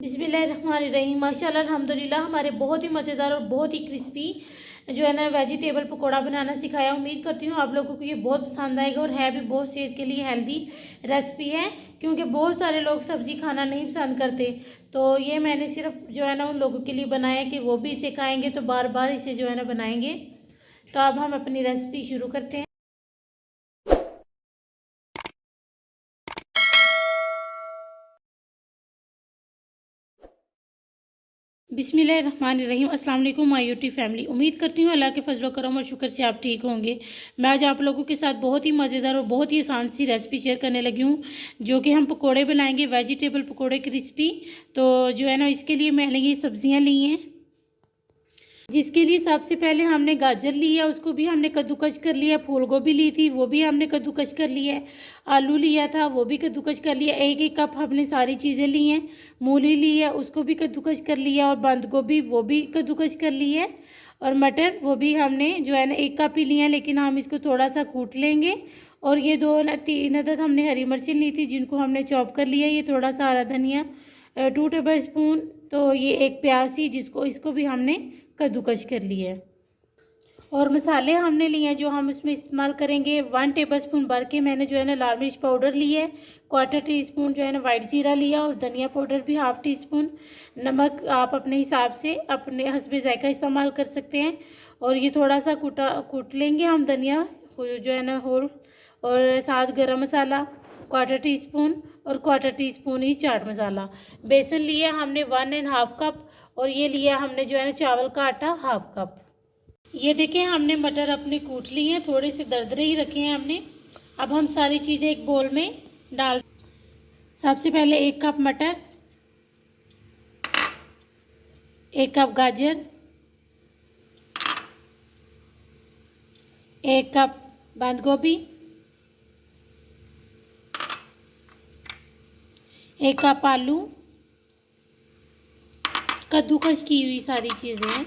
बिस्मिल्लाहिर्रहमानिर्रहीम। माशाल्लाह अल्हम्दुलिल्लाह हमारे बहुत ही मज़ेदार और बहुत ही क्रिस्पी जो है ना वेजिटेबल पकोड़ा बनाना सिखाया। उम्मीद करती हूँ आप लोगों को ये बहुत पसंद आएगा और है भी बहुत सेहत के लिए हेल्दी रेसिपी है, क्योंकि बहुत सारे लोग सब्ज़ी खाना नहीं पसंद करते। तो ये मैंने सिर्फ जो है ना उन लोगों के लिए बनाया कि वो भी इसे खाएँगे तो बार बार इसे जो है ना बनाएंगे। तो अब हम अपनी रेसिपी शुरू करते हैं। बिस्मिल्लाहिर्रहमानिर्रहीम। अस्सलाम वालेकुम माय यूट्यूब फैमिली। उम्मीद करती हूँ अल्लाह के फजल करम और शुक्र से आप ठीक होंगे। मैं आज आप लोगों के साथ बहुत ही मज़ेदार और बहुत ही आसान सी रेसिपी शेयर करने लगी हूँ, जो कि हम पकोड़े बनाएंगे, वेजिटेबल पकोड़े क्रिस्पी। तो जो है ना इसके लिए मैंने ये सब्ज़ियाँ ली हैं, जिसके लिए सबसे पहले हमने गाजर लिया, उसको भी हमने कद्दूकस कर लिया। फूल गोभी ली थी, वो भी हमने कद्दूकस कर लिया है। आलू लिया था, वो भी कद्दूकस कर लिया। एक एक कप हमने सारी चीज़ें ली हैं। मूली ली है, उसको भी कद्दूकस कर लिया। और बंद गोभी वो भी कद्दूकस कर ली है। और मटर वो भी हमने जो है ना 1 कप ही लिया है, लेकिन हम इसको थोड़ा सा कूट लेंगे। और ये 2-3 अदद हमने हरी मिर्चें ली थी, जिनको हमने चॉप कर लिया। ये थोड़ा सा हरा धनिया 2 टेबल स्पून। तो ये एक प्याज थी, इसको भी हमने कद्दूकस कर लिया है। और मसाले हमने लिए हैं जो हम इसमें इस्तेमाल करेंगे। 1 टेबल स्पून भर के मैंने जो है ना लाल मिर्च पाउडर लिया है। 1/4 टीस्पून जो है ना वाइट जीरा लिया, और धनिया पाउडर भी 1/2 टीस्पून। नमक आप अपने हिसाब से अपने हस्बे जायका इस्तेमाल कर सकते हैं। और ये थोड़ा सा कूट लेंगे हम धनिया जो है ना होल। और साथ गरम मसाला 1/4 टीस्पून, और 1/4 टीस्पून ही चाट मसाला। बेसन लिया हमने 1½ कप। और ये लिया हमने जो है ना चावल का आटा 1/2 कप। ये देखें हमने मटर अपने कूट लिए हैं, थोड़े से दरदरे ही रखे हैं हमने। अब हम सारी चीज़ें एक बोल में डाल। सबसे पहले 1 कप मटर, 1 कप गाजर, 1 कप बंद गोभी, 1 कप आलू, कद्दूकस की हुई सारी चीज़ें हैं।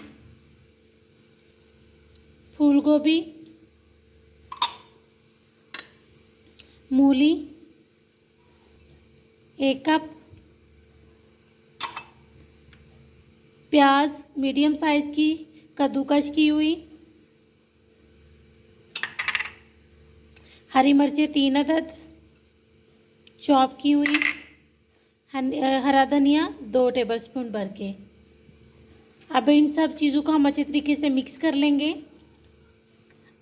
फूल गोभी, मूली 1 कप, प्याज मीडियम साइज़ की कद्दूकस की हुई, हरी मिर्चें 3 अदद चॉप की हुई, हरा धनिया 2 टेबल स्पून भर के। अब इन सब चीज़ों को हम अच्छे तरीके से मिक्स कर लेंगे।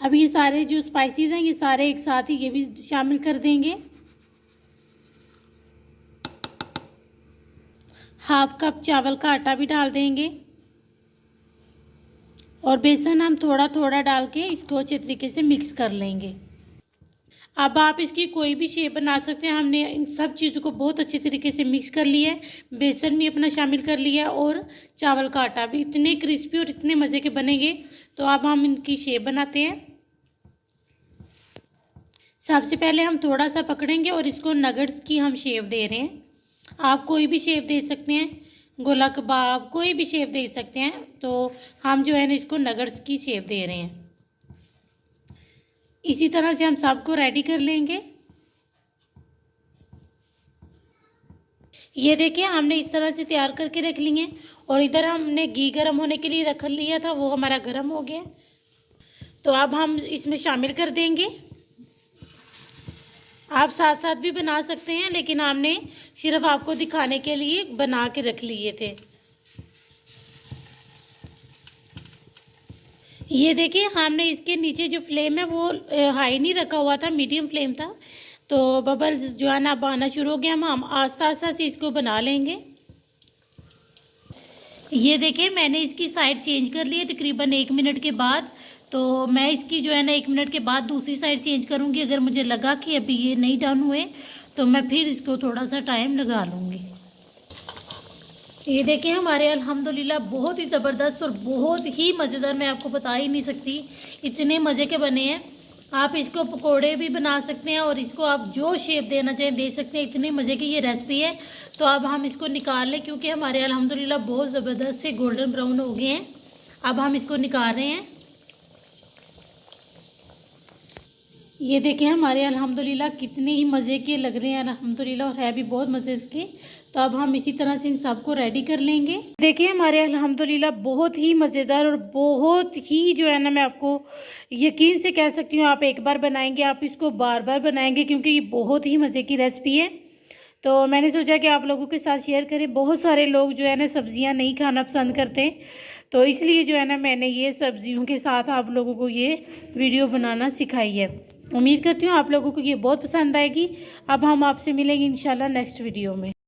अब ये सारे जो स्पाइसेस हैं ये सारे एक साथ ही ये भी शामिल कर देंगे। 1/2 कप चावल का आटा भी डाल देंगे। और बेसन हम थोड़ा थोड़ा डाल के इसको अच्छे तरीके से मिक्स कर लेंगे। अब आप इसकी कोई भी शेप बना सकते हैं। हमने इन सब चीज़ों को बहुत अच्छे तरीके से मिक्स कर लिया है, बेसन भी अपना शामिल कर लिया है, और चावल का आटा भी। इतने क्रिस्पी और इतने मज़े के बनेंगे। तो अब हम इनकी शेप बनाते हैं। सबसे पहले हम थोड़ा सा पकड़ेंगे और इसको नगेट्स की हम शेप दे रहे हैं। आप कोई भी शेप दे सकते हैं, गोला कबाब कोई भी शेप दे सकते हैं। तो हम जो है ना इसको नगेट्स की शेप दे रहे हैं। इसी तरह से हम सबको रेडी कर लेंगे। ये देखिए हमने इस तरह से तैयार करके रख लिए हैं। और इधर हमने घी गर्म होने के लिए रख लिया था, वो हमारा गर्म हो गया। तो अब हम इसमें शामिल कर देंगे। आप साथ साथ भी बना सकते हैं, लेकिन हमने सिर्फ आपको दिखाने के लिए बना के रख लिए थे। ये देखिए हमने इसके नीचे जो फ्लेम है वो हाई नहीं रखा हुआ था, मीडियम फ्लेम था। तो बबल्स जो है ना अब आना शुरू हो गया। हम आस्ता आस्ता से इसको बना लेंगे। ये देखिए मैंने इसकी साइड चेंज कर ली है तकरीबन 1 मिनट के बाद। तो मैं इसकी जो है ना 1 मिनट के बाद दूसरी साइड चेंज करूँगी। अगर मुझे लगा कि अभी ये नहीं डन हुए तो मैं फिर इसको थोड़ा सा टाइम लगा लूँगी। ये देखिए हमारे अल्हम्दुलिल्लाह बहुत ही ज़बरदस्त और बहुत ही मज़ेदार, मैं आपको बता ही नहीं सकती इतने मज़े के बने हैं। आप इसको पकोड़े भी बना सकते हैं, और इसको आप जो शेप देना चाहें दे सकते हैं। इतने मज़े की ये रेसिपी है। तो अब हम इसको निकाल लें, क्योंकि हमारे अल्हम्दुलिल्लाह बहुत ज़बरदस्त से गोल्डन ब्राउन हो गए हैं। अब हम इसको निकाल रहे हैं। ये देखें हमारे अल्हम्दुलिल्लाह कितने ही मज़े के लग रहे हैं अल्हम्दुलिल्लाह, और है भी बहुत मज़े के। तो अब हम इसी तरह से इन सबको रेडी कर लेंगे। देखिए हमारे अल्हम्दुलिल्लाह बहुत ही मज़ेदार और बहुत ही जो है ना, मैं आपको यकीन से कह सकती हूँ, आप एक बार बनाएंगे आप इसको बार बार बनाएंगे, क्योंकि ये बहुत ही मज़े की रेसिपी है। तो मैंने सोचा कि आप लोगों के साथ शेयर करें। बहुत सारे लोग जो है ना सब्ज़ियाँ नहीं खाना पसंद करते, तो इसलिए जो है ना मैंने ये सब्ज़ियों के साथ आप लोगों को ये वीडियो बनाना सिखाई है। उम्मीद करती हूँ आप लोगों को ये बहुत पसंद आएगी। अब हम आपसे मिलेंगे इंशाल्लाह नेक्स्ट वीडियो में।